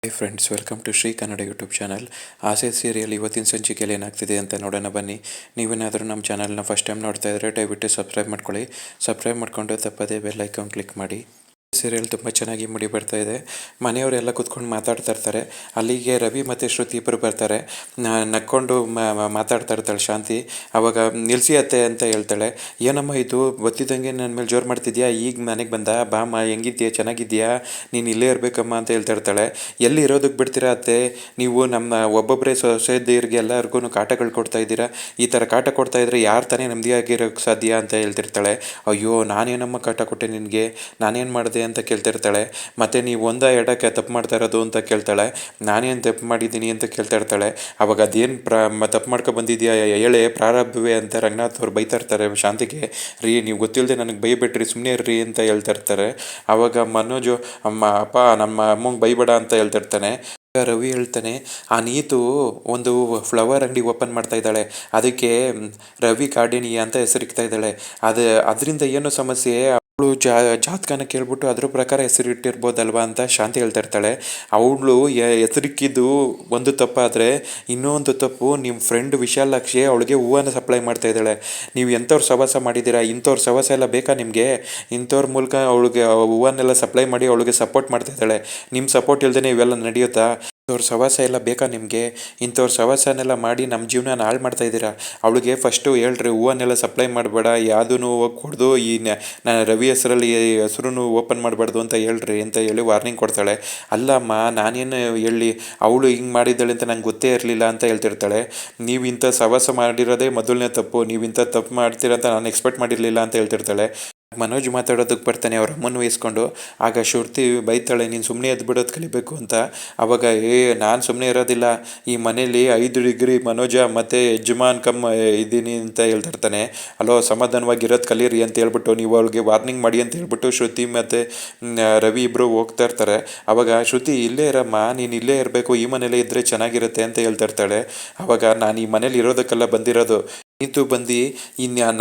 High friends, welcome to Shri Kannada YouTube channel. Aase serial ಇವತ್ತಿನ ಸಂಚಿಕೆಯಲ್ಲಿ ಏನಾಗ್ತಿದೆ ಅಂತ ನೋಡೋಣ ಬನ್ನಿ. ನೀವೇನಾದರೂ ನಮ್ಮ ಚಾನಲ್ನ ಫಸ್ಟ್ ಟೈಮ್ ನೋಡ್ತಾ ಇದ್ದರೆ ದಯವಿಟ್ಟು ಸಬ್ಸ್ಕ್ರೈಬ್ ಮಾಡ್ಕೊಳ್ಳಿ. ಸಬ್ಸ್ಕ್ರೈಬ್ ಮಾಡ್ಕೊಂಡು ತಪ್ಪದೇ ಬೆಲ್ ಐಕಾನ್ ಕ್ಲಿಕ್ ಮಾಡಿ. ಸೀರಿಯಲ್ ತುಂಬ ಚೆನ್ನಾಗಿ ಮುಡಿ ಬರ್ತಾ ಇದೆ. ಮನೆಯವರೆಲ್ಲ ಕೂತ್ಕೊಂಡು ಮಾತಾಡ್ತಾ ಇರ್ತಾರೆ. ಅಲ್ಲಿಗೆ ರವಿ ಮತ್ತು ಶ್ರುತಿ ಇಬ್ಬರು ಬರ್ತಾರೆ. ನಕ್ಕೊಂಡು ಮಾತಾಡ್ತಾ ಇರ್ತಾಳೆ ಶಾಂತಿ. ಅವಾಗ ನಿಲ್ಸಿ ಅತ್ತೆ ಅಂತ ಹೇಳ್ತಾಳೆ. ಏನಮ್ಮ ಇದು ಗೊತ್ತಿದ್ದಂಗೆ ನನ್ನ ಮೇಲೆ ಜೋರು ಮಾಡ್ತಿದ್ಯಾ? ಈಗ ಮನೆಗೆ ಬಂದ ಬಾಮ್ಮ, ಹೆಂಗಿದ್ಯಾ, ಚೆನ್ನಾಗಿದ್ಯಾ, ನೀನು ಇಲ್ಲೇ ಇರಬೇಕಮ್ಮ ಅಂತ ಹೇಳ್ತಾ ಇರ್ತಾಳೆ. ಎಲ್ಲಿ ಇರೋದಕ್ಕೆ ಬಿಡ್ತೀರಾ ಅತ್ತೆ? ನೀವು ನಮ್ಮ ಒಬ್ಬೊಬ್ಬರೇ ಸೊಸೆಯರಿಗೆ ಎಲ್ಲರಿಗೂ ಕಾಟಗಳು ಕೊಡ್ತಾ ಇದ್ದೀರಾ. ಈ ಥರ ಕಾಟ ಕೊಡ್ತಾ ಇದ್ರೆ ಯಾರು ತಾನೇ ನೆಮ್ಮದಿಯಾಗಿರೋಕ್ಕೆ ಸಾಧ್ಯ ಅಂತ ಹೇಳ್ತಿರ್ತಾಳೆ. ಅಯ್ಯೋ, ನಾನೇನಮ್ಮ ಕಾಟ ಕೊಟ್ಟೆ ನಿನಗೆ? ನಾನೇನು ಮಾಡಿದೆ ಅಂತ ಕೇಳ್ತಿರ್ತಾಳೆ. ಮತ್ತು ನೀವು ಎರಡಕ್ಕೆ ತಪ್ಪು ಮಾಡ್ತಾ ಇರೋದು ಅಂತ ಕೇಳ್ತಾಳೆ. ನಾನೇನು ತಪ್ಪು ಮಾಡಿದ್ದೀನಿ ಅಂತ ಕೇಳ್ತಾ ಇರ್ತಾಳೆ. ಅವಾಗ ಅದೇನು ತಪ್ಪು ಮಾಡ್ಕೊ ಬಂದಿದ್ಯಾ ಹೇಳೇ, ಪ್ರಾರಬ್ಧವೇ ಅಂತ ರಂಗನಾಥ್ ಅವ್ರು ಬೈತಾ ಇರ್ತಾರೆ ಶಾಂತಿಗೆ. ರೀ, ನೀವು ಗೊತ್ತಿಲ್ಲದೆ ನನಗೆ ಬೈಬಿಟ್ರಿ, ಸುಮ್ಮನೆ ಇರ್ರಿ ಅಂತ ಹೇಳ್ತಾ ಇರ್ತಾರೆ. ಆವಾಗ ಮನೋಜು ಅಪ್ಪ ನಮ್ಮ ಅಮ್ಮಂಗೆ ಬೈಬೇಡ ಅಂತ ಹೇಳ್ತಿರ್ತಾನೆ. ರವಿ ಹೇಳ್ತಾನೆ, ಆ ನೀತು ಒಂದು ಫ್ಲವರ್ ಅಂಗಡಿ ಓಪನ್ ಮಾಡ್ತಾ ಇದ್ದಾಳೆ, ಅದಕ್ಕೆ ರವಿ ಕಾಡಿಣಿ ಅಂತ ಹೆಸರಿಕ್ತಾ ಇದ್ದಾಳೆ. ಅದರಿಂದ ಏನು ಸಮಸ್ಯೆ? ಅವಳು ಜಾತಕನ ಕೇಳ್ಬಿಟ್ಟು ಅದ್ರ ಪ್ರಕಾರ ಹೆಸರಿಟ್ಟಿರ್ಬೋದಲ್ವಾ ಅಂತ ಶಾಂತಿ ಹೇಳ್ತಾ ಇರ್ತಾಳೆ. ಅವಳು ಹೆಸರಿಕ್ಕಿದ್ದು ಒಂದು ತಪ್ಪಾದರೆ ಇನ್ನೊಂದು ತಪ್ಪು, ನಿಮ್ಮ ಫ್ರೆಂಡ್ ವಿಶಾಲಾಕ್ಷಿ ಅವಳಿಗೆ ಹೂವನ್ನು ಸಪ್ಲೈ ಮಾಡ್ತಾ ಇದ್ದಾಳೆ. ನೀವು ಎಂಥವ್ರು ಸವಾಸ ಮಾಡಿದ್ದೀರಾ? ಇಂಥವ್ರ ಸವಾಸ ಎಲ್ಲ ಬೇಕಾ ನಿಮಗೆ? ಇಂಥವ್ರ ಮೂಲಕ ಅವಳಿಗೆ ಹೂವನ್ನೆಲ್ಲ ಸಪ್ಲೈ ಮಾಡಿ ಅವಳಿಗೆ ಸಪೋರ್ಟ್ ಮಾಡ್ತಾ ಇದ್ದಾಳೆ. ನಿಮ್ಮ ಸಪೋರ್ಟ್ ಇಲ್ಲದೇ ಇವೆಲ್ಲ ನಡೆಯುತ್ತಾ? ಇಂಥವ್ರ ಸವಾಸ ಎಲ್ಲ ಬೇಕಾ ನಿಮಗೆ? ಇಂಥವ್ರ ಸವಾಸನೆಲ್ಲ ಮಾಡಿ ನಮ್ಮ ಜೀವನ ಹಾಳು ಮಾಡ್ತಾ ಇದ್ದೀರಾ. ಅವಳಿಗೆ ಫಸ್ಟು ಹೇಳ್ರಿ, ಹೂವನ್ನೆಲ್ಲ ಸಪ್ಲೈ ಮಾಡಬೇಡ, ಯಾವುದೂ ಕೊಡ್ದು ನಾನು ರವಿ ಹೆಸರಲ್ಲಿ ಹೆಸರು ಓಪನ್ ಮಾಡಬಾರ್ದು ಅಂತ ಹೇಳ್ರಿ ಅಂತ ಹೇಳಿ ವಾರ್ನಿಂಗ್ ಕೊಡ್ತಾಳೆ. ಅಲ್ಲಮ್ಮ, ನಾನೇನು ಹೇಳಿ, ಅವಳು ಹಿಂಗೆ ಮಾಡಿದ್ದಾಳೆ ಅಂತ ನಂಗೆ ಗೊತ್ತೇ ಇರಲಿಲ್ಲ ಅಂತ ಹೇಳ್ತಿರ್ತಾಳೆ. ನೀವು ಇಂಥ ಸವಾಸ ಮಾಡಿರೋದೇ ಮೊದಲನೇ ತಪ್ಪು, ನೀವು ಇಂಥ ತಪ್ಪು ಮಾಡ್ತೀರಂತ ನಾನು ಎಕ್ಸ್ಪೆಕ್ಟ್ ಮಾಡಿರಲಿಲ್ಲ ಅಂತ ಹೇಳ್ತಿರ್ತಾಳೆ. ಮನೋಜ್ ಮಾತಾಡೋದಕ್ಕೆ ಬರ್ತಾನೆ ಅವ್ರ ಅಮ್ಮನ ವಹಿಸ್ಕೊಂಡು. ಆಗ ಶ್ರುತಿ ಬೈತಾಳೆ, ನೀನು ಸುಮ್ಮನೆ ಎದ್ಬಿಡೋದು ಕಲಿಬೇಕು ಅಂತ. ಅವಾಗ ನಾನು ಸುಮ್ಮನೆ ಇರೋದಿಲ್ಲ, ಈ ಮನೇಲಿ 5 ಡಿಗ್ರಿ ಮನೋಜ ಮತ್ತು ಯಜಮಾನ್ ಇದ್ದೀನಿ ಅಂತ ಹೇಳ್ತಿರ್ತಾನೆ. ಅಲೋ, ಸಮಾಧಾನವಾಗಿರೋದು ಕಲೀರಿ ಅಂತ ಹೇಳ್ಬಿಟ್ಟು ನೀವು ಅವ್ಳಿಗೆ ವಾರ್ನಿಂಗ್ ಮಾಡಿ ಅಂತ ಹೇಳ್ಬಿಟ್ಟು ಶ್ರುತಿ ಮತ್ತು ರವಿ ಇಬ್ಬರು ಹೋಗ್ತಾ ಇರ್ತಾರೆ. ಅವಾಗ ಶ್ರುತಿ, ಇಲ್ಲೇ ಇರಮ್ಮ, ನೀನು ಇಲ್ಲೇ ಇರಬೇಕು, ಈ ಮನೇಲೇ ಇದ್ದರೆ ಚೆನ್ನಾಗಿರುತ್ತೆ ಅಂತ ಹೇಳ್ತಾ ಇರ್ತಾಳೆ. ಅವಾಗ ನಾನು ಈ ಮನೇಲಿ ಇರೋದಕ್ಕೆಲ್ಲ ಬಂದಿರೋದು, ನೀತು ಬಂದು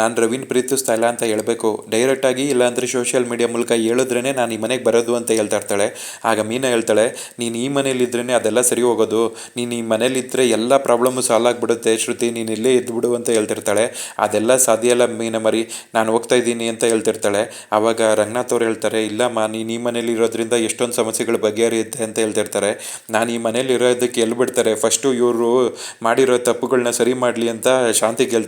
ನಾನು ರವಿನ ಪ್ರೀತಿಸ್ತಾ ಇಲ್ಲ ಅಂತ ಹೇಳಬೇಕು ಡೈರೆಕ್ಟಾಗಿ, ಇಲ್ಲಾಂದರೆ ಸೋಷಿಯಲ್ ಮೀಡಿಯಾ ಮೂಲಕ ಹೇಳಿದ್ರೇ ನಾನು ಈ ಮನೆಗೆ ಬರೋದು ಅಂತ ಹೇಳ್ತಾ ಇರ್ತಾಳೆ. ಆಗ ಮೀನಾ ಹೇಳ್ತಾಳೆ, ನೀನು ಈ ಮನೇಲಿದ್ರೇ ಅದೆಲ್ಲ ಸರಿ ಹೋಗೋದು, ನೀನು ಈ ಮನೇಲಿದ್ದರೆ ಎಲ್ಲ ಪ್ರಾಬ್ಲಮ್ಮು ಸಾಲ್ವ್ ಆಗಿಬಿಡುತ್ತೆ ಶ್ರುತಿ, ನೀನು ಇಲ್ಲೇ ಇದ್ಬಿಡು ಅಂತ ಹೇಳ್ತಿರ್ತಾಳೆ. ಅದೆಲ್ಲ ಸಾಧ್ಯ ಇಲ್ಲ ಮೀನಾ ಮರಿ, ನಾನು ಹೋಗ್ತಾ ಇದ್ದೀನಿ ಅಂತ ಹೇಳ್ತಿರ್ತಾಳೆ. ಆವಾಗ ರಂಗನಾಥ್ ಅವ್ರು ಹೇಳ್ತಾರೆ, ಇಲ್ಲಮ್ಮ, ನೀನು ಈ ಮನೇಲಿ ಇರೋದ್ರಿಂದ ಎಷ್ಟೊಂದು ಸಮಸ್ಯೆಗಳು ಬಗೆಹರಿಯುತ್ತೆ ಅಂತ ಹೇಳ್ತಿರ್ತಾರೆ. ನಾನು ಈ ಮನೇಲಿ ಇರೋದಕ್ಕೆ ಎಲ್ಲಿ ಬಿಡ್ತಾರೆ, ಫಸ್ಟು ಇವರು ಮಾಡಿರೋ ತಪ್ಪುಗಳನ್ನ ಸರಿ ಮಾಡಲಿ ಅಂತ ಶಾಂತಿಗೆ ಹೇಳ್ತಾಳೆ.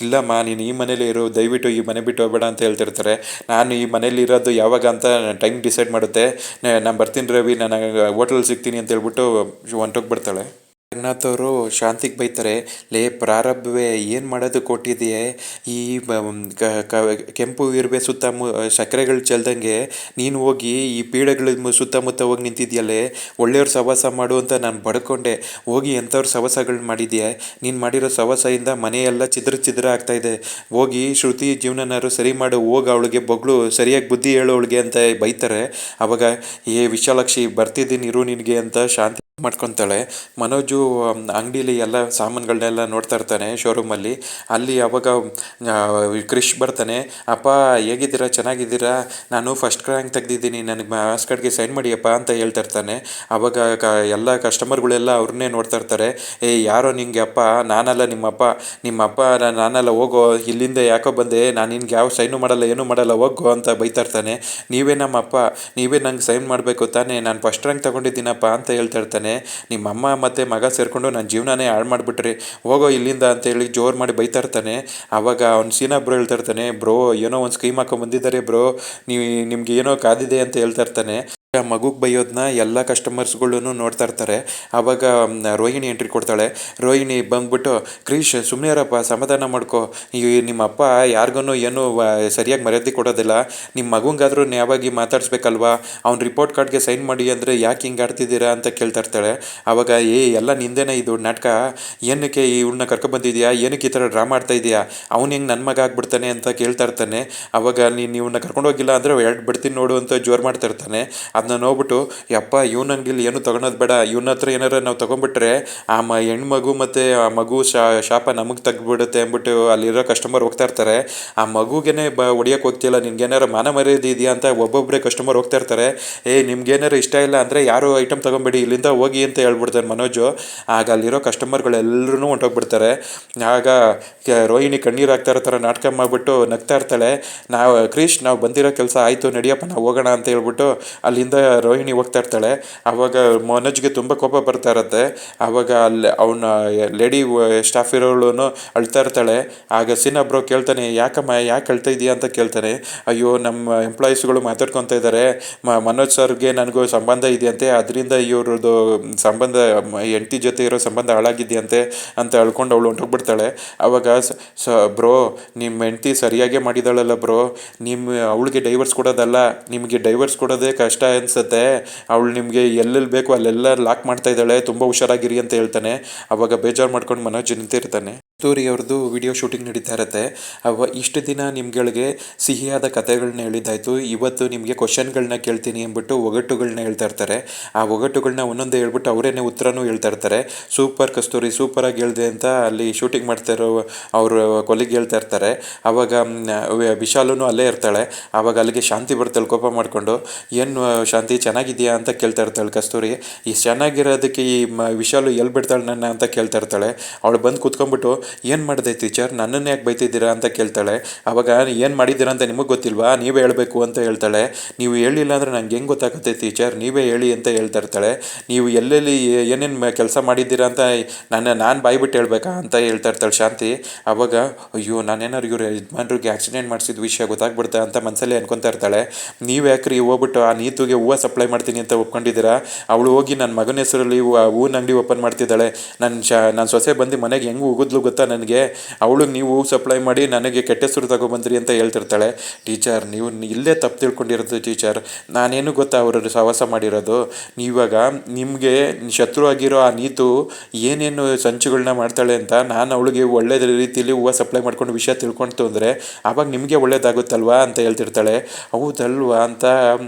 ಇಲ್ಲಮ್ಮ, ನೀನು ಈ ಮನೇಲಿ ಇರು, ದಯವಿಟ್ಟು ಈ ಮನೆ ಬಿಟ್ಟು ಹೋಗಬೇಡ ಅಂತ ಹೇಳ್ತಿರ್ತಾರೆ. ನಾನು ಈ ಮನೇಲಿ ಇರೋದು ಯಾವಾಗ ಅಂತ ಟೈಮ್ ಡಿಸೈಡ್ ಮಾಡುತ್ತೆ, ನಾನು ಬರ್ತೀನಿ ರವಿ, ನಾನು ಹೋಟೆಲ್ ಸಿಗ್ತೀನಿ ಅಂತ ಹೇಳ್ಬಿಟ್ಟು ಹೊಂಟೋಗ್ಬಿಡ್ತಾಳೆ. ರಂಗನಾಥ್ ಅವರು ಶಾಂತಿಗೆ ಬೈತಾರೆ, ಲೇ ಪ್ರಾರಬ್ಧವೇ, ಏನು ಮಾಡೋದು ಕೊಟ್ಟಿದೆಯೇ? ಈ ಕೆಂಪು ಇರುವೆ ಸುತ್ತ ಸಕ್ಕರೆಗಳು ಚೆಲ್ದಂಗೆ ನೀನು ಹೋಗಿ ಈ ಪೀಡೆಗಳ ಸುತ್ತಮುತ್ತ ಹೋಗಿ ನಿಂತಿದ್ಯಲ್ಲೇ, ಒಳ್ಳೆಯವ್ರ ಸವಾಸ ಮಾಡು ಅಂತ ನಾನು ಬಡ್ಕೊಂಡೆ, ಹೋಗಿ ಎಂಥವ್ರ ಸವಾಸಗಳು ಮಾಡಿದ್ಯಾ? ನೀನು ಮಾಡಿರೋ ಸವಾಸದಿಂದ ಮನೆಯೆಲ್ಲ ಛಿದ್ರ ಆಗ್ತಾಯಿದೆ. ಹೋಗಿ ಶ್ರುತಿ ಜೀವನನಾರು ಸರಿ ಮಾಡು, ಹೋಗಿ ಅವಳಿಗೆ ಬೊಗಳು ಸರಿಯಾಗಿ ಬುದ್ಧಿ ಹೇಳು ಅವಳಿಗೆ ಅಂತ ಬೈತಾರೆ. ಅವಾಗ ವಿಶಾಲಾಕ್ಷಿ, ಬರ್ತಿದ್ದೀನಿ ಇರು ನಿನಗೆ ಅಂತ ಶಾಂತಿ ಮಾಡ್ಕೊತಾಳೆ. ಮನೋಜು ಅಂಗಡಿಲಿ ಎಲ್ಲ ಸಾಮಾನುಗಳನ್ನೆಲ್ಲ ನೋಡ್ತಾ ಇರ್ತಾನೆ ಶೋರೂಮಲ್ಲಿ. ಅಲ್ಲಿ ಅವಾಗ ಕ್ರಿಶ್ ಬರ್ತಾನೆ. ಅಪ್ಪ, ಹೇಗಿದ್ದೀರಾ, ಚೆನ್ನಾಗಿದ್ದೀರಾ? ನಾನು ಫಸ್ಟ್ ರ್ಯಾಂಕ್ ತೆಗೆದಿದ್ದೀನಿ, ನನಗೆ ಮಾರ್ಕ್ಸ್ ಕಾರ್ಡ್ಗೆ ಸೈನ್ ಮಾಡಿಯಪ್ಪ ಅಂತ ಹೇಳ್ತಾ ಇರ್ತಾನೆ. ಅವಾಗ ಎಲ್ಲ ಕಸ್ಟಮರ್ಗಳೆಲ್ಲ ಅವ್ರನ್ನೇ ನೋಡ್ತಾ ಇರ್ತಾರೆ. ಯಾರೋ ನಿಂಗೆ ಅಪ್ಪ? ನಾನಲ್ಲ ನಿಮ್ಮಪ್ಪ ನಾನಲ್ಲ, ಹೋಗೋ ಇಲ್ಲಿಂದ, ಯಾಕೋ ಬಂದೆ, ನಾನು ನಿನ್ಗೆ ಯಾವ ಸೈನು ಮಾಡಲ್ಲ, ಏನೂ ಮಾಡಲ್ಲ, ಹೋಗೋ ಅಂತ ಬೈತಾ ಇರ್ತಾನೆ. ನೀವೇ ನಮ್ಮಪ್ಪ, ನೀವೇ ನಂಗೆ ಸೈನ್ ಮಾಡಬೇಕು ತಾನೇ, ನಾನು ಫಸ್ಟ್ ರ್ಯಾಂಕ್ ತೊಗೊಂಡಿದ್ದೀನಪ್ಪ ಅಂತ ಹೇಳ್ತಾ ಇರ್ತಾನೆ. ನಿಮ್ಮ ಅಮ್ಮ ಮತ್ತು ಮಗ ಸೇರಿಕೊಂಡು ನನ್ನ ಜೀವನನೇ ಹಾಳು ಮಾಡಿಬಿಟ್ರಿ, ಹೋಗೋ ಇಲ್ಲಿಂದ ಅಂತೇಳಿ ಜೋರು ಮಾಡಿ ಬೈತಾ ಇರ್ತಾನೆ. ಆವಾಗ ಅವ್ನು ಸೀನಾ ಬ್ರೋ ಹೇಳ್ತಾ ಇರ್ತಾನೆ, ಬ್ರೋ ಏನೋ ಒಂದು ಸ್ಕೀಮ್ ಹಾಕೊಂಡು ಬಂದಿದ್ದಾರೆ ಬ್ರೋ, ನಿಮ್ಗೆ ಏನೋ ಕಾದಿದೆ ಅಂತ ಹೇಳ್ತಾ ಇರ್ತಾನೆ. ಮಗುಗೆ ಬೈಯೋದನ್ನ ಎಲ್ಲ ಕಸ್ಟಮರ್ಸ್ಗಳು ನೋಡ್ತಾ ಇರ್ತಾರೆ. ಆವಾಗ ರೋಹಿಣಿ ಎಂಟ್ರಿ ಕೊಡ್ತಾಳೆ. ರೋಹಿಣಿ ಬಂದ್ಬಿಟ್ಟು, ಕ್ರೀಶ್ ಸುಮ್ಮನೆ ಇರಪ್ಪ, ಸಮಾಧಾನ ಮಾಡ್ಕೊ, ನಿಮ್ಮಪ್ಪ ಯಾರಿಗೂ ಏನೂ ಸರಿಯಾಗಿ ಮರ್ಯಾದೆ ಕೊಡೋದಿಲ್ಲ, ನಿಮ್ಮ ಮಗುಂಗಾದ್ರೂ ಯಾವಾಗಿ ಮಾತಾಡಿಸ್ಬೇಕಲ್ವಾ, ಅವ್ನ ರಿಪೋರ್ಟ್ ಕಾರ್ಡ್ಗೆ ಸೈನ್ ಮಾಡಿ ಅಂದರೆ ಯಾಕೆ ಹಿಂಗೆ ಆಡ್ತಿದ್ದೀರಾ ಅಂತ ಕೇಳ್ತಾ ಇರ್ತಾಳೆ. ಆವಾಗ ಎಲ್ಲ ನಿಂದೇನೆ ಇದು ನಾಟಕ, ಏನಕ್ಕೆ ಇವ್ಳನ್ನ ಕರ್ಕೊಬಂದಿದ್ಯಾ, ಏನಕ್ಕೆ ಈ ಥರ ಡ್ರಾಮಾ ಆಡ್ತಾ ಇದೆಯಾ, ಅವ್ನು ಹೆಂಗೆ ನನ್ನ ಮಗ ಆಗ್ಬಿಡ್ತಾನೆ ಅಂತ ಕೇಳ್ತಾ ಇರ್ತಾನೆ. ಆವಾಗ ನೀನು ಇವ್ನ ಕರ್ಕೊಂಡೋಗಿಲ್ಲ ಅಂದರೆ ಎರಡು ಬಿಡ್ತೀನಿ ನೋಡು ಅಂತ ಜೋರು ಮಾಡ್ತಾ ಇರ್ತಾನೆ. ಅದನ್ನ ನೋಡ್ಬಿಟ್ಟು ಯಪ್ಪ ಇವನ ಅಂಗಡಿಲಿ ಏನು ತೊಗೊಳೋದು ಬೇಡ, ಇವನ ಹತ್ರ ಏನಾರ ನಾವು ತೊಗೊಂಡ್ಬಿಟ್ರೆ ಆ ಹೆಣ್ಮಗು ಮತ್ತು ಆ ಮಗು ಶಾಪ ನಮಗೆ ತೆಗ್ದುಬಿಡುತ್ತೆ ಅಂದ್ಬಿಟ್ಟು ಅಲ್ಲಿರೋ ಕಸ್ಟಮರ್ ಹೋಗ್ತಾ ಇರ್ತಾರೆ. ಆ ಮಗುಗೇನೆ ಹೊಡಿಯೋಕೆ ಹೋಗ್ತಿಲ್ಲ, ನಿನ್ಗೇನಾರು ಮಾನ ಮರ್ಯಾದೆ ಇದೆಯಾ ಅಂತ ಒಬ್ಬೊಬ್ಬರೇ ಕಸ್ಟಮರ್ ಹೋಗ್ತಾ ಇರ್ತಾರೆ. ನಿಮ್ಗೇನಾರು ಇಷ್ಟ ಇಲ್ಲ ಅಂದರೆ ಯಾರು ಐಟಮ್ ತೊಗೊಂಬೇಡಿ, ಇಲ್ಲಿಂದ ಹೋಗಿ ಅಂತ ಹೇಳ್ಬಿಡ್ತಾರೆ ಮನೋಜು. ಆಗ ಅಲ್ಲಿರೋ ಕಸ್ಟಮರ್ಗಳೆಲ್ಲರೂ ಹೊಂಟೋಗ್ಬಿಡ್ತಾರೆ. ಆಗ ರೋಹಿಣಿ ಕಣ್ಣೀರು ಹಾಕ್ತಾ ಇರೋ ಥರ ನಾಟಕ ಮಾಡಿಬಿಟ್ಟು ನಗ್ತಾ ಇರ್ತಾಳೆ. ಕ್ರಿಶ್ ನಾವು ಬಂದಿರೋ ಕೆಲಸ ಆಯಿತು ನಡಿಯಪ್ಪ ನಾವು ಹೋಗೋಣ ಅಂತ ಹೇಳ್ಬಿಟ್ಟು ಅಲ್ಲಿಂದ ರೋಹಿಣಿ ಹೋಗ್ತಾ ಇರ್ತಾಳೆ. ಆವಾಗ ಮನೋಜ್ಗೆ ತುಂಬ ಕೋಪ ಬರ್ತಾ ಇರುತ್ತೆ. ಆವಾಗ ಅಲ್ಲಿ ಅವನ ಲೇಡಿ ಸ್ಟಾಫ್ ಇರೋಳು ಅಳ್ತಾ ಇರ್ತಾಳೆ. ಆಗ ಸಿನ್ನ ಬ್ರೋ ಕೇಳ್ತಾನೆ, ಯಾಕಮ್ಮ ಯಾಕೆ ಅಳ್ತಾ ಇದೆಯಾ ಅಂತ ಕೇಳ್ತಾನೆ. ಅಯ್ಯೋ ನಮ್ಮ ಎಂಪ್ಲಾಯೀಸ್ಗಳು ಮಾತಾಡ್ಕೊತಾ ಇದ್ದಾರೆ, ಮನೋಜ್ ಸರ್ಗೆ ನನಗೂ ಸಂಬಂಧ ಇದೆಯಂತೆ, ಅದರಿಂದ ಇವ್ರದ್ದು ಸಂಬಂಧ ಹೆಂಡತಿ ಜೊತೆ ಇರೋ ಸಂಬಂಧ ಹಾಳಾಗಿದೆಯಂತೆ ಅಂತ ಹೇಳ್ಕೊಂಡು ಅವಳು ಹೊಂಟೋಗ್ಬಿಡ್ತಾಳೆ. ಆವಾಗ ಬ್ರೋ ನಿಮ್ಮ ಹೆಂಡತಿ ಸರಿಯಾಗೇ ಮಾಡಿದಾಳಲ್ಲ ಬ್ರೋ, ಅವಳಿಗೆ ಡೈವರ್ಸ್ ಕೊಡೋದಲ್ಲ, ನಿಮಗೆ ಡೈವರ್ಸ್ ಕೊಡೋದೇ ಕಷ್ಟ ಅನಿಸುತ್ತೆ, ಅವಳು ನಿಮಗೆ ಎಲ್ಲೆಲ್ಲಿ ಬೇಕು ಅಲ್ಲೆಲ್ಲ ಲಾಕ್ ಮಾಡ್ತಾ ಇದ್ದಾಳೆ, ತುಂಬ ಹುಷಾರಾಗಿರಿ ಅಂತ ಹೇಳ್ತಾನೆ. ಆವಾಗ ಬೇಜಾರು ಮಾಡ್ಕೊಂಡು ಮನೋಜ್ ನಿಂತಿರ್ತಾನೆ. ಕಸ್ತೂರಿ ಅವ್ರದ್ದು ವಿಡಿಯೋ ಶೂಟಿಂಗ್ ನಡೀತಾ ಇರುತ್ತೆ. ಇಷ್ಟು ದಿನ ನಿಮ್ಗಳಿಗೆ ಸಿಹಿಯಾದ ಕಥೆಗಳನ್ನ ಹೇಳಿದ್ದಾಯಿತು, ಇವತ್ತು ನಿಮಗೆ ಕ್ವಶನ್ಗಳನ್ನ ಕೇಳ್ತೀನಿ ಅಂದ್ಬಿಟ್ಟು ಒಗಟುಗಳನ್ನ ಹೇಳ್ತಾ ಇರ್ತಾರೆ. ಆ ಒಗಟುಗಳನ್ನ ಒಂದೊಂದೇ ಹೇಳ್ಬಿಟ್ಟು ಅವರೇನೆ ಉತ್ತರನೂ ಹೇಳ್ತಾ ಇರ್ತಾರೆ. ಸೂಪರ್ ಕಸ್ತೂರಿ ಸೂಪರಾಗಿ ಹೇಳಿದೆ ಅಂತ ಅಲ್ಲಿ ಶೂಟಿಂಗ್ ಮಾಡ್ತಾ ಇರೋ ಅವರು ಕೊಲಿಗೆ ಹೇಳ್ತಾ ಇರ್ತಾರೆ. ಆವಾಗ ವಿಶಾಲೂ ಅಲ್ಲೇ ಇರ್ತಾಳೆ. ಆವಾಗ ಅಲ್ಲಿಗೆ ಶಾಂತಿ ಬರ್ತಾಳೆ ಕೋಪ ಮಾಡಿಕೊಂಡು. ಏನು ಶಾಂತಿ ಚೆನ್ನಾಗಿದೆಯಾ ಅಂತ ಕೇಳ್ತಾ ಇರ್ತಾಳೆ ಕಸ್ತೂರಿ. ಈ ಚೆನ್ನಾಗಿರೋದಕ್ಕೆ ಈ ವಿಶಾಲು ಎಲ್ಲಿ ಬಿಡ್ತಾಳೆ ನನ್ನ ಅಂತ ಕೇಳ್ತಾ ಇರ್ತಾಳೆ. ಅವಳು ಬಂದು ಕೂತ್ಕೊಂಡ್ಬಿಟ್ಟು ಏನು ಮಾಡಿದೆ ಟೀಚರ್, ನನ್ನನ್ನು ಯಾಕೆ ಬೈತಿದ್ದೀರಾ ಅಂತ ಕೇಳ್ತಾಳೆ. ಆವಾಗ ಏನು ಮಾಡಿದ್ದೀರಾ ಅಂತ ನಿಮಗೆ ಗೊತ್ತಿಲ್ವಾ, ನೀವೇ ಹೇಳಬೇಕು ಅಂತ ಹೇಳ್ತಾಳೆ. ನೀವು ಹೇಳಿಲ್ಲ ಅಂದರೆ ನಂಗೆ ಹೆಂಗೆ ಗೊತ್ತಾಗುತ್ತೆ ಟೀಚರ್, ನೀವೇ ಹೇಳಿ ಅಂತ ಹೇಳ್ತಾ ಇರ್ತಾಳೆ. ನೀವು ಎಲ್ಲೆಲ್ಲಿ ಏನೇನು ಕೆಲಸ ಮಾಡಿದ್ದೀರಾ ಅಂತ ನಾನು ಬಾಯ್ಬಿಟ್ಟು ಹೇಳ್ಬೇಕಾ ಅಂತ ಹೇಳ್ತಾ ಇರ್ತಾಳೆ ಶಾಂತಿ. ಆವಾಗ ಅಯ್ಯೋ ನಾನೇನಾರು ಇವ್ರು ಯಜಮಾನ್ರಿಗೆ ಆಕ್ಸಿಡೆಂಟ್ ಮಾಡಿಸಿದ ವಿಷಯ ಗೊತ್ತಾಗ್ಬಿಡ್ತಾ ಅಂತ ಮನಸ್ಸಲ್ಲೇ ಅನ್ಕೊತಾ ಇರ್ತಾಳೆ. ನೀವು ಯಾಕ್ರಿ ಹೋಗ್ಬಿಟ್ಟು ಆ ನೀತುಗೆ ಹೂವು ಸಪ್ಲೈ ಮಾಡ್ತೀನಿ ಅಂತ ಒಪ್ಕೊಂಡಿದ್ದೀರಾ, ಅವಳು ಹೋಗಿ ನನ್ನ ಮಗನ ಹೆಸರಲ್ಲಿ ಹೂವಿನ ಅಂಗಡಿ ಓಪನ್ ಮಾಡ್ತಿದ್ದಾಳೆ. ನನ್ನ ಸೊಸೆ ಬಂದು ಮನೆಗೆ ಹೆಂಗೆ ಹೋಗಿದ್ಲು ಗೊತ್ತಾ ನನಗೆ, ಅವಳಿಗೆ ನೀವು ಹೂವು ಸಪ್ಲೈ ಮಾಡಿ ನನಗೆ ಕೆಟ್ಟ ಹೆಸರು ತಗೊಬಂದ್ರಿ ಅಂತ ಹೇಳ್ತಿರ್ತಾಳೆ. ಟೀಚರ್ ನೀವು ಇಲ್ಲೇ ತಪ್ಪು ತಿಳ್ಕೊಂಡಿರೋದು ಟೀಚರ್, ನಾನೇನು ಗೊತ್ತಾ ಅವರು ಸಹವಾಸ ಮಾಡಿರೋದು, ಇವಾಗ ನಿಮಗೆ ಶತ್ರು ಆಗಿರೋ ಆ ನೀತು ಏನೇನು ಸಂಚುಗಳನ್ನ ಮಾಡ್ತಾಳೆ ಅಂತ ನಾನು ಅವಳಿಗೆ ಒಳ್ಳೆ ರೀತಿಯಲ್ಲಿ ಹೂವು ಸಪ್ಲೈ ಮಾಡ್ಕೊಂಡು ವಿಷಯ ತಿಳ್ಕೊಳ್ತು ಅಂದರೆ ಆವಾಗ ನಿಮಗೆ ಒಳ್ಳೇದಾಗುತ್ತಲ್ವಾ ಅಂತ ಹೇಳ್ತಿರ್ತಾಳೆ. ಹೌದಲ್ವಾ ಅಂತ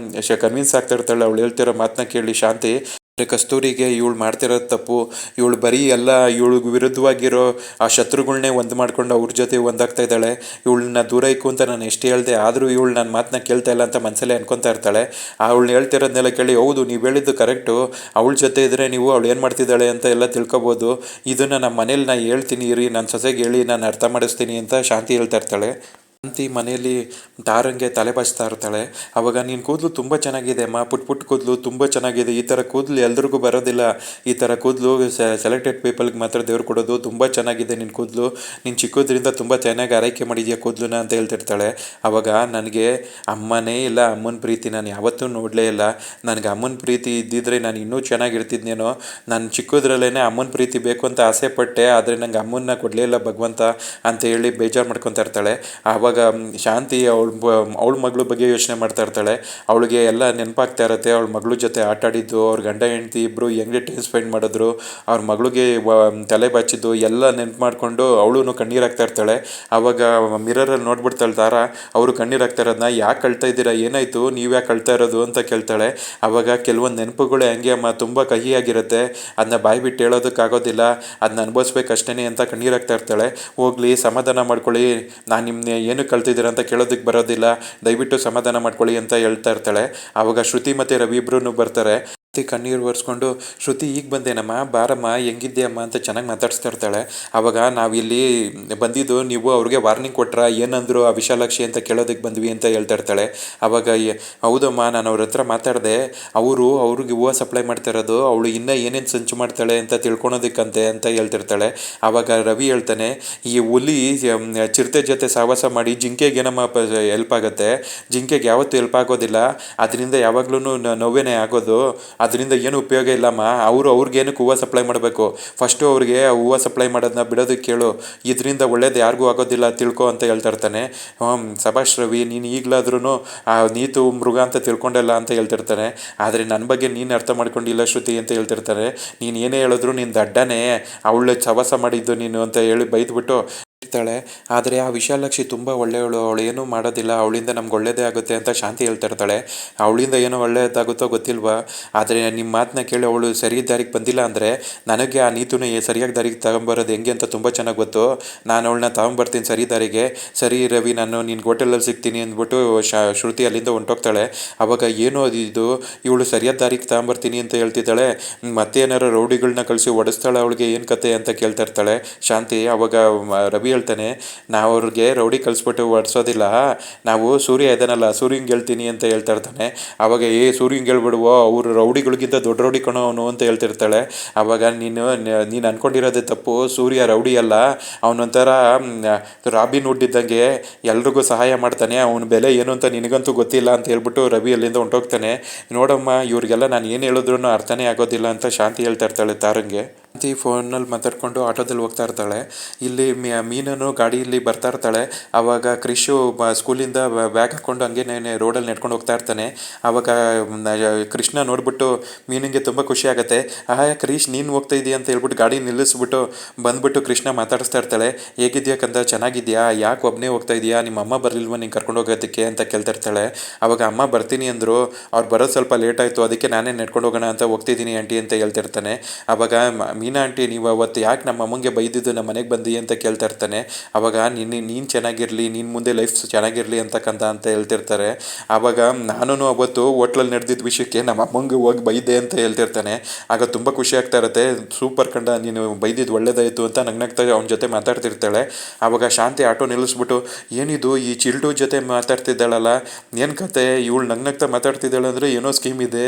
ಕನ್ವಿನ್ಸ್ ಆಗ್ತಾ ಇರ್ತಾಳೆ ಅವಳು ಹೇಳ್ತಿರೋ ಮಾತನ್ನ ಕೇಳಿ ಶಾಂತಿ. ಕಸ್ತೂರಿಗೆ ಇವಳು ಮಾಡ್ತಿರೋದು ತಪ್ಪು, ಇವಳು ಬರೀ ಎಲ್ಲ ಇವಳಿಗೆ ವಿರುದ್ಧವಾಗಿರೋ ಆ ಶತ್ರುಗಳನ್ನೇ ಒಂದು ಮಾಡ್ಕೊಂಡು ಅವ್ರ ಜೊತೆ ಒಂದಾಗ್ತಾ ಇದ್ದಾಳೆ. ಇವಳನ್ನ ದೂರ ಇಕ್ಕು ಅಂತ ನಾನು ಎಷ್ಟು ಹೇಳಿದೆ, ಆದರೂ ಇವಳು ನನ್ನ ಮಾತನ್ನ ಕೇಳ್ತಾ ಇಲ್ಲ ಅಂತ ಮನಸ್ಸಲ್ಲೇ ಅನ್ಕೊತಾ ಇರ್ತಾಳೆ. ಅವಳು ಹೇಳ್ತಿರೋದನ್ನೆಲ್ಲ ಕೇಳಿ ಹೌದು ನೀವು ಹೇಳಿದ್ದು ಕರೆಕ್ಟು, ಅವಳ ಜೊತೆ ಇದ್ದರೆ ನೀವು ಅವಳು ಏನು ಮಾಡ್ತಿದ್ದಾಳೆ ಅಂತ ಎಲ್ಲ ತಿಳ್ಕೊಬೋದು, ಇದನ್ನು ನಮ್ಮ ಮನೇಲಿ ನಾನು ಹೇಳ್ತೀನಿ ಇರಿ, ನನ್ನ ಸೊಸೆಗೆ ಹೇಳಿ ನಾನು ಅರ್ಥ ಮಾಡಿಸ್ತೀನಿ ಅಂತ ಶಾಂತಿ ಹೇಳ್ತಾ ಇರ್ತಾಳೆ. ಶಾಂತಿ ಮನೆಯಲ್ಲಿ ತಾರಂಗೆ ತಲೆ ಬಾಚ್ತಾ ಇರ್ತಾಳೆ. ಅವಾಗ ನೀನು ಕೂದಲು ತುಂಬ ಚೆನ್ನಾಗಿದೆ ಅಮ್ಮ, ಪುಟ್ ಕೂದಲು ತುಂಬ ಚೆನ್ನಾಗಿದೆ, ಈ ಥರ ಕೂದಲು ಎಲ್ರಿಗೂ ಬರೋದಿಲ್ಲ, ಈ ಥರ ಕೂದಲು ಸೆಲೆಕ್ಟೆಡ್ ಪೀಪಲ್ಗೆ ಮಾತ್ರ ದೇವ್ರು ಕೊಡೋದು, ತುಂಬ ಚೆನ್ನಾಗಿದೆ ನಿನ್ನ ಕೂದಲು, ನೀನು ಚಿಕ್ಕದ್ರಿಂದ ತುಂಬ ಚೆನ್ನಾಗಿ ಆರೈಕೆ ಮಾಡಿದ್ಯಾ ಕೂದಲನ್ನ ಅಂತ ಹೇಳ್ತಿರ್ತಾಳೆ. ಅವಾಗ ನನಗೆ ಅಮ್ಮನೇ ಇಲ್ಲ, ಅಮ್ಮನ ಪ್ರೀತಿ ನಾನು ಯಾವತ್ತೂ ನೋಡಲೇ ಇಲ್ಲ, ನನಗೆ ಅಮ್ಮನ ಪ್ರೀತಿ ಇದ್ದಿದ್ರೆ ನಾನು ಇನ್ನೂ ಚೆನ್ನಾಗಿರ್ತಿದ್ನೇನೋ, ನಾನು ಚಿಕ್ಕದ್ರಲ್ಲೇ ಅಮ್ಮನ ಪ್ರೀತಿ ಬೇಕು ಅಂತ ಆಸೆ ಪಟ್ಟೆ, ಆದರೆ ನಂಗೆ ಅಮ್ಮನ್ನ ಕೊಡಲೇ ಇಲ್ಲ ಭಗವಂತ ಅಂತ ಹೇಳಿ ಬೇಜಾರು ಮಾಡ್ಕೊತಾ ಇರ್ತಾಳೆ. ಆವಾಗ ಶಾಂತಿ ಅವಳ ಮಗಳ ಬಗ್ಗೆ ಯೋಚನೆ ಮಾಡ್ತಾ ಇರ್ತಾಳೆ. ಅವಳಿಗೆ ಎಲ್ಲ ನೆನಪಾಗ್ತಾ ಇರುತ್ತೆ, ಅವಳ ಮಗಳ ಜೊತೆ ಆಟ ಆಡಿದ್ದು, ಅವ್ರ ಗಂಡ ಹೆಂಡತಿ ಇಬ್ಬರು ಹೆಂಗೆ ಟೈಮ್ ಸ್ಪೆಂಡ್ ಮಾಡಿದ್ರು, ಅವ್ರ ಮಗಳಿಗೆ ತಲೆ ಬಾಚಿದ್ದು ಎಲ್ಲ ನೆನಪು ಮಾಡಿಕೊಂಡು ಅವಳು ಕಣ್ಣೀರಾಗ್ತಾ ಇರ್ತಾಳೆ. ಆವಾಗ ಮಿರರಲ್ಲಿ ನೋಡ್ಬಿಡ್ತಾಳೆ ತಾರಾ, ಅವರು ಕಣ್ಣೀರಾಗ್ತಾ ಇರೋದನ್ನ, ಯಾಕೆ ಅಳ್ತಾ ಇದ್ದೀರಾ, ಏನಾಯಿತು, ನೀವು ಯಾಕೆ ಅಳ್ತಾ ಇರೋದು ಅಂತ ಕೇಳ್ತಾಳೆ. ಆವಾಗ ಕೆಲವೊಂದು ನೆನಪುಗಳು ಹೆಂಗೆ ಅಮ್ಮ ತುಂಬ ಕಹಿಯಾಗಿರುತ್ತೆ, ಅದನ್ನ ಬಾಯಿ ಬಿಟ್ಟು ಹೇಳೋದಕ್ಕಾಗೋದಿಲ್ಲ, ಅದನ್ನ ಅನುಭವಿಸ್ಬೇಕಷ್ಟೇ ಅಂತ ಕಣ್ಣೀರಾಗ್ತಾ ಇರ್ತಾಳೆ. ಹೋಗ್ಲಿ ಸಮಾಧಾನ ಮಾಡ್ಕೊಳ್ಳಿ, ನಾನು ನಿಮ್ಮನ್ನ ಏನು ಕಳ್ತಿದ್ದೀರ ಅಂತ ಕೇಳೋದಕ್ಕೆ ಬರೋದಿಲ್ಲ, ದಯವಿಟ್ಟು ಸಮಾಧಾನ ಮಾಡ್ಕೊಳ್ಳಿ ಅಂತ ಹೇಳ್ತಾ ಇರ್ತಾಳೆ. ಆವಾಗ ಶ್ರುತಿ ಮತ್ತು ರವಿ ಇಬ್ಬರೂ ಬರ್ತಾರೆ. ಕಣ್ಣೀರು ಒರೆಸ್ಕೊಂಡು ಶ್ರುತಿ ಈಗ ಬಂದೇನಮ್ಮ, ಬಾರಮ್ಮ, ಹೆಂಗಿದ್ಯಮ್ಮ ಅಂತ ಚೆನ್ನಾಗಿ ಮಾತಾಡಿಸ್ತಾ ಇರ್ತಾಳೆ. ಆವಾಗ ನಾವಿಲ್ಲಿ ಬಂದಿದ್ದು ನೀವು ಅವ್ರಿಗೆ ವಾರ್ನಿಂಗ್ ಕೊಟ್ರ, ಏನಂದ್ರು ಆ ವಿಶಾಲಾಕ್ಷಿ ಅಂತ ಕೇಳೋದಕ್ಕೆ ಬಂದ್ವಿ ಅಂತ ಹೇಳ್ತಾ ಇರ್ತಾಳೆ. ಆವಾಗ ಹೌದಮ್ಮ ನಾನು ಅವ್ರ ಹತ್ರ ಮಾತಾಡಿದೆ, ಅವ್ರಿಗೆ ಹೂವು ಸಪ್ಲೈ ಮಾಡ್ತಾ ಇರೋದು ಅವಳು ಇನ್ನೂ ಏನೇನು ಸಂಚು ಮಾಡ್ತಾಳೆ ಅಂತ ತಿಳ್ಕೊಳೋದಕ್ಕಂತೆ ಅಂತ ಹೇಳ್ತಿರ್ತಾಳೆ. ಆವಾಗ ರವಿ ಹೇಳ್ತಾನೆ, ಈ ಹುಲಿ ಚಿರತೆ ಜೊತೆ ಸಹವಾಸ ಮಾಡಿ ಜಿಂಕೆಗೆ ಏನಮ್ಮ ಹೆಲ್ಪ್ ಆಗುತ್ತೆ, ಜಿಂಕೆಗೆ ಯಾವತ್ತೂ ಹೆಲ್ಪ್ ಆಗೋದಿಲ್ಲ, ಅದರಿಂದ ಯಾವಾಗ್ಲೂ ನೋವೇನೇ ಆಗೋದು, ಅದರಿಂದ ಏನು ಉಪಯೋಗ ಇಲ್ಲಮ್ಮ, ಅವ್ರಿಗೇನಕ್ಕೆ ಹೂವು ಸಪ್ಲೈ ಮಾಡಬೇಕು, ಫಸ್ಟು ಅವ್ರಿಗೆ ಹೂವು ಸಪ್ಲೈ ಮಾಡೋದನ್ನ ಬಿಡೋದಕ್ಕೆ ಕೇಳು, ಇದರಿಂದ ಒಳ್ಳೇದು ಯಾರಿಗೂ ಆಗೋದಿಲ್ಲ ತಿಳ್ಕೊ ಅಂತ ಹೇಳ್ತಾ ಇರ್ತಾನೆ. ಸಭಾಷ್ ರವಿ, ನೀನು ಈಗಲಾದ್ರೂ ಆ ನೀತು ಮೃಗ ಅಂತ ತಿಳ್ಕೊಂಡಲ್ಲ ಅಂತ ಹೇಳ್ತಿರ್ತಾನೆ. ಆದರೆ ನನ್ನ ಬಗ್ಗೆ ನೀನು ಅರ್ಥ ಮಾಡ್ಕೊಂಡಿಲ್ಲ ಶ್ರುತಿ ಅಂತ ಹೇಳ್ತಿರ್ತಾರೆ. ನೀನು ಏನೇ ಹೇಳಿದ್ರು ನೀನು ದಡ್ಡನೇ, ಅವಳು ಸವಾಸ ಮಾಡಿದ್ದು ನೀನು ಅಂತ ಹೇಳಿ ಬೈದ್ಬಿಟ್ಟು ಇರ್ತಾಳೆ. ಆದರೆ ಆ ವಿಶಾಲಾಕ್ಷಿ ತುಂಬ ಒಳ್ಳೆಯವಳು, ಅವಳು ಏನೂ ಮಾಡೋದಿಲ್ಲ, ಅವಳಿಂದ ನಮ್ಗೆ ಒಳ್ಳೇದೇ ಆಗುತ್ತೆ ಅಂತ ಶಾಂತಿ ಹೇಳ್ತಾ ಇರ್ತಾಳೆ. ಅವಳಿಂದ ಏನೋ ಒಳ್ಳೇದಾಗುತ್ತೋ ಗೊತ್ತಿಲ್ವಾ, ಆದರೆ ನಿಮ್ಮ ಮಾತನ್ನ ಕೇಳಿ ಅವಳು ಸರಿ ದಾರಿಗೆ ಬಂದಿಲ್ಲ ಅಂದರೆ ನನಗೆ ಆ ನೀತುನ ಸರಿಯಾಗಿ ದಾರಿಗೆ ತಗೊಂಬರೋದು ಹೆಂಗೆ ಅಂತ ತುಂಬ ಚೆನ್ನಾಗಿ ಗೊತ್ತು. ನಾನು ಅವಳನ್ನ ತಗೊಂಬರ್ತೀನಿ ಸರಿ ದಾರಿಗೆ. ಸರಿ ರವಿ, ನಾನು ನಿನ್ನ ಹೋಟೆಲಲ್ಲಿ ಸಿಗ್ತೀನಿ ಅಂದ್ಬಿಟ್ಟು ಶ್ರುತಿ ಅಲ್ಲಿಂದ ಹೊಂಟೋಗ್ತಾಳೆ. ಅವಾಗ ಏನೋ ಇದು ಇವಳು ಸರಿಯಾದ ದಾರಿಗೆ ತಗೊಂಬರ್ತೀನಿ ಅಂತ ಹೇಳ್ತಿದ್ದಾಳೆ, ಮತ್ತೆ ಏನಾರು ರೌಡಿಗಳನ್ನ ಕಳಿಸಿ ಹೊಡೆಸ್ತಾಳೆ, ಅವಳಿಗೆ ಏನು ಕತೆ ಅಂತ ಕೇಳ್ತಾ ಇರ್ತಾಳೆ ಶಾಂತಿ. ಅವಾಗ ರವಿ ಹೇಳ್ತಾನೆ, ನಾವು ಅವ್ರಿಗೆ ರೌಡಿ ಕಳಿಸ್ಬಿಟ್ಟು ಹೊಡ್ಸೋದಿಲ್ಲ, ನಾವು ಸೂರ್ಯ ಇದ್ದಾನಲ್ಲ ಸೂರ್ಯಂಗೆ ಹೇಳ್ತೀನಿ ಅಂತ ಹೇಳ್ತಾ ಇರ್ತಾನೆ. ಅವಾಗ ಸೂರ್ಯಂಗೆ ಹೇಳ್ಬಿಡುವೋ, ಅವರು ರೌಡಿಗಳಿಗಿಂತ ದೊಡ್ಡ ರೌಡಿ ಕಣೋ ಅವನು ಅಂತ ಹೇಳ್ತಿರ್ತಾಳೆ. ಅವಾಗ ನೀನು ಅನ್ಕೊಂಡಿರೋದೇ ತಪ್ಪು, ಸೂರ್ಯ ರೌಡಿ ಅಲ್ಲ, ಅವನೊಂಥರ ರಾಬಿನ್ ಹುಡ್ ಇದ್ದಂಗೆ, ಎಲ್ರಿಗೂ ಸಹಾಯ ಮಾಡ್ತಾನೆ, ಅವನ ಬೆಲೆ ಏನು ಅಂತ ನಿನಗಂತೂ ಗೊತ್ತಿಲ್ಲ ಅಂತ ಹೇಳ್ಬಿಟ್ಟು ರವಿ ಅಲ್ಲಿಂದ ಹೊಂಟೋಗ್ತಾನೆ. ನೋಡಮ್ಮ, ಇವ್ರಿಗೆಲ್ಲ ನಾನು ಏನು ಹೇಳಿದ್ರು ಅರ್ಥನೇ ಆಗೋದಿಲ್ಲ ಅಂತ ಶಾಂತಿ ಹೇಳ್ತಾ ಇರ್ತಾಳೆ ತಾರಂಗೆ. ಶಾಂತಿ ಫೋನಲ್ಲಿ ಮಾತಾಡ್ಕೊಂಡು ಆಟೋದಲ್ಲಿ ಹೋಗ್ತಾ ಇರ್ತಾಳೆ. ಇಲ್ಲಿ ಮೀನನು ಗಾಡಿಯಲ್ಲಿ ಬರ್ತಾ ಇರ್ತಾಳೆ. ಆವಾಗ ಕ್ರಿಶು ಸ್ಕೂಲಿಂದ ಬ್ಯಾಗ್ ಹಾಕ್ಕೊಂಡು ಹಂಗೇನೆ ರೋಡಲ್ಲಿ ನೆಡ್ಕೊಂಡು ಹೋಗ್ತಾ ಇರ್ತಾನೆ. ಆವಾಗ ಕೃಷ್ಣ ನೋಡ್ಬಿಟ್ಟು ಮೀನಿಗೆ ತುಂಬ ಖುಷಿ ಆಗುತ್ತೆ. ಕ್ರಿಶ್ ನೀನು ಹೋಗ್ತಾ ಇದೀಯ ಅಂತ ಹೇಳ್ಬಿಟ್ಟು ಗಾಡಿ ನಿಲ್ಲಿಸ್ಬಿಟ್ಟು ಬಂದ್ಬಿಟ್ಟು ಕೃಷ್ಣ ಮಾತಾಡಿಸ್ತಾ ಇರ್ತಾಳೆ. ಹೇಗಿದ್ಯಾ ಕಂದ, ಚೆನ್ನಾಗಿದ್ಯಾ, ಯಾಕೆ ಒಬ್ಬನೇ ಹೋಗ್ತಾ ಇದೆಯಾ, ನಿಮ್ಮ ಅಮ್ಮ ಬರಲಿಲ್ವ ನೀನು ಕರ್ಕೊಂಡು ಹೋಗೋದಕ್ಕೆ ಅಂತ ಕೇಳ್ತಾ ಇರ್ತಾಳೆ. ಅವಾಗ ಅಮ್ಮ ಬರ್ತೀನಿ ಅಂದರು, ಅವ್ರು ಬರೋದು ಸ್ವಲ್ಪ ಲೇಟ್ ಆಯಿತು, ಅದಕ್ಕೆ ನಾನೇ ನೆಡ್ಕೊಂಡು ಹೋಗೋಣ ಅಂತ ಹೋಗ್ತಿದ್ದೀನಿ ಆಂಟಿ ಅಂತ ಹೇಳ್ತಿರ್ತಾನೆ. ಆವಾಗ ಮೀನಾ ಆಂಟಿ, ನೀವು ಅವತ್ತು ಯಾಕೆ ನಮ್ಮ ಅಮ್ಮಂಗೆ ಬೈದಿದ್ದು ನಮ್ಮ ಮನೆಗೆ ಬಂದಿ ಅಂತ ಕೇಳ್ತಾ ಇರ್ತಾನೆ. ಅವಾಗ ನೀನು ಚೆನ್ನಾಗಿರಲಿ, ನಿನ್ನ ಮುಂದೆ ಲೈಫ್ ಚೆನ್ನಾಗಿರಲಿ ಅಂತಕ್ಕಂಥ ಅಂತ ಹೇಳ್ತಿರ್ತಾರೆ. ಆವಾಗ ನಾನು ಅವತ್ತು ಹೋಟ್ಲಲ್ಲಿ ನಡೆದಿದ್ದ ವಿಷಯಕ್ಕೆ ನಮ್ಮ ಅಮ್ಮಂಗೆ ಹೋಗಿ ಬೈದೆ ಅಂತ ಹೇಳ್ತಿರ್ತಾನೆ. ಆಗ ತುಂಬ ಖುಷಿ ಆಗ್ತಾ ಇರುತ್ತೆ. ಸೂಪರ್ ಕಂಡ, ನೀನು ಬೈದಿದ್ದು ಒಳ್ಳೇದಾಯಿತು ಅಂತ ನಗ್ನಗ್ತಾ ಅವನ ಜೊತೆ ಮಾತಾಡ್ತಿರ್ತಾಳೆ. ಆವಾಗ ಶಾಂತಿ ಆಟೋ ನಿಲ್ಲಿಸ್ಬಿಟ್ಟು, ಏನಿದು ಈ ಚಿಲ್ಟು ಜೊತೆ ಮಾತಾಡ್ತಿದ್ದಾಳಲ್ಲ, ಏನು ಕತೆ, ಇವಳು ನಗ್ನಗ್ತಾ ಮಾತಾಡ್ತಿದ್ದಾಳೆ ಅಂದರೆ ಏನೋ ಸ್ಕೀಮ್ ಇದೆ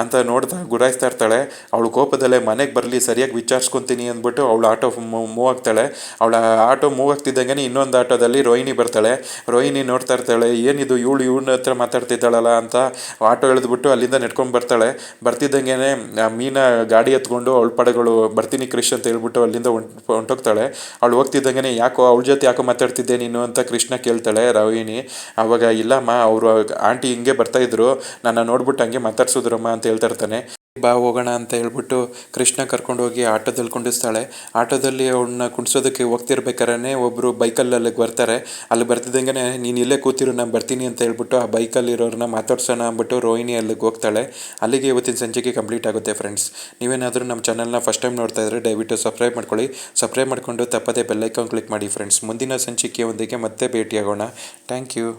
ಅಂತ ನೋಡ್ತಾ ಗುರಾಯಿಸ್ತಾ ಇರ್ತಾಳೆ. ಅವಳು ಕೋಪದಲ್ಲೇ ಮನೆಗೆ ಬರಲಿ ಸರಿಯಾಗಿ ವಿಚಾರಿಸ್ಕೊತೀನಿ ಅಂದ್ಬಿಟ್ಟು ಅವಳು ಆಟೋ ಮೂವ್ ಆಗ್ತಾಳೆ. ಅವಳ ಆಟೋ ಮೂವ್ ಆಗ್ತಿದ್ದಂಗೆ ಇನ್ನೊಂದು ಆಟೋದಲ್ಲಿ ರೋಹಿಣಿ ಬರ್ತಾಳೆ. ರೋಹಿಣಿ ನೋಡ್ತಾ ಇರ್ತಾಳೆ, ಏನಿದು ಇವಳ ಹತ್ರ ಮಾತಾಡ್ತಿದ್ದಾಳಲ್ಲ ಅಂತ ಆಟೋ ಎಳೆದ್ಬಿಟ್ಟು ಅಲ್ಲಿಂದ ನೆಡ್ಕೊಂಡು ಬರ್ತಾಳೆ. ಬರ್ತಿದ್ದಂಗೆ ಮೀನಾ ಗಾಡಿ ಎತ್ಕೊಂಡು ಅವಳ ಪಡೆಗಳು ಬರ್ತೀನಿ ಕ್ರಿಶ್ ಅಂತ ಹೇಳ್ಬಿಟ್ಟು ಅಲ್ಲಿಂದ ಹೊಂಟೋಗ್ತಾಳೆ. ಅವಳು ಹೋಗ್ತಿದ್ದಂಗೆ, ಯಾಕೋ ಅವಳ ಜೊತೆ ಯಾಕೋ ಮಾತಾಡ್ತಿದ್ದೆ ನೀನು ಅಂತ ಕೃಷ್ಣ ಕೇಳ್ತಾಳೆ ರೋಹಿಣಿ. ಆವಾಗ ಇಲ್ಲಮ್ಮ, ಅವರು ಆಂಟಿ ಹಿಂಗೆ ಬರ್ತಾಯಿದ್ರು, ನನ್ನ ನೋಡ್ಬಿಟ್ಟು ಹಂಗೆ ಮಾತಾಡ್ಸಿದ್ರಮ್ಮ ಅಂತ ಹೇಳ್ತಾ ಇರ್ತಾನೆ. ಬಾ ಹೋಗೋಣ ಅಂತ ಹೇಳ್ಬಿಟ್ಟು ಕೃಷ್ಣ ಕರ್ಕೊಂಡೋಗಿ ಆಟೋದಲ್ಲಿ ಕುಂಡಿಸ್ತಾಳೆ. ಆಟೋದಲ್ಲಿ ಅವಳನ್ನ ಕುಣಿಸೋದಕ್ಕೆ ಹೋಗ್ತಿರ್ಬೇಕಾದ್ರೆ ಒಬ್ಬರು ಬೈಕಲ್ಲಿ ಅಲ್ಲಿಗೆ ಬರ್ತಾರೆ. ಅಲ್ಲಿ ಬರ್ತಿದ್ದಂಗೆ, ನೀನು ಇಲ್ಲೇ ಕೂತಿರು ನಾನು ಬರ್ತೀನಿ ಅಂತ ಹೇಳ್ಬಿಟ್ಟು ಆ ಬೈಕಲ್ಲಿರೋರನ್ನ ಮಾತಾಡ್ಸೋಣ ಅಂದ್ಬಿಟ್ಟು ರೋಹಿಣಿ ಅಲ್ಲಿಗೆ ಹೋಗ್ತಾಳೆ. ಅಲ್ಲಿಗೆ ಇವತ್ತಿನ ಸಂಚಿಕೆ ಕಂಪ್ಲೀಟ್ ಆಗುತ್ತೆ ಫ್ರೆಂಡ್ಸ್. ನೀವೇನಾದರೂ ನಮ್ಮ ಚಾನಲ್ನ ಫಸ್ಟ್ ಟೈಮ್ ನೋಡ್ತಾ ಇದ್ದರೆ ದಯವಿಟ್ಟು ಸಬ್ಸ್ಕ್ರೈಬ್ ಮಾಡ್ಕೊಳ್ಳಿ. ಸಬ್ಸ್ಕ್ರೈಬ್ ಮಾಡಿಕೊಂಡು ತಪ್ಪದೇ ಬೆಲ್ಲೈಕಾನ್ ಕ್ಲಿಕ್ ಮಾಡಿ ಫ್ರೆಂಡ್ಸ್. ಮುಂದಿನ ಸಂಚಿಕೆಯೊಂದಿಗೆ ಮತ್ತೆ ಭೇಟಿಯಾಗೋಣ. Thank you.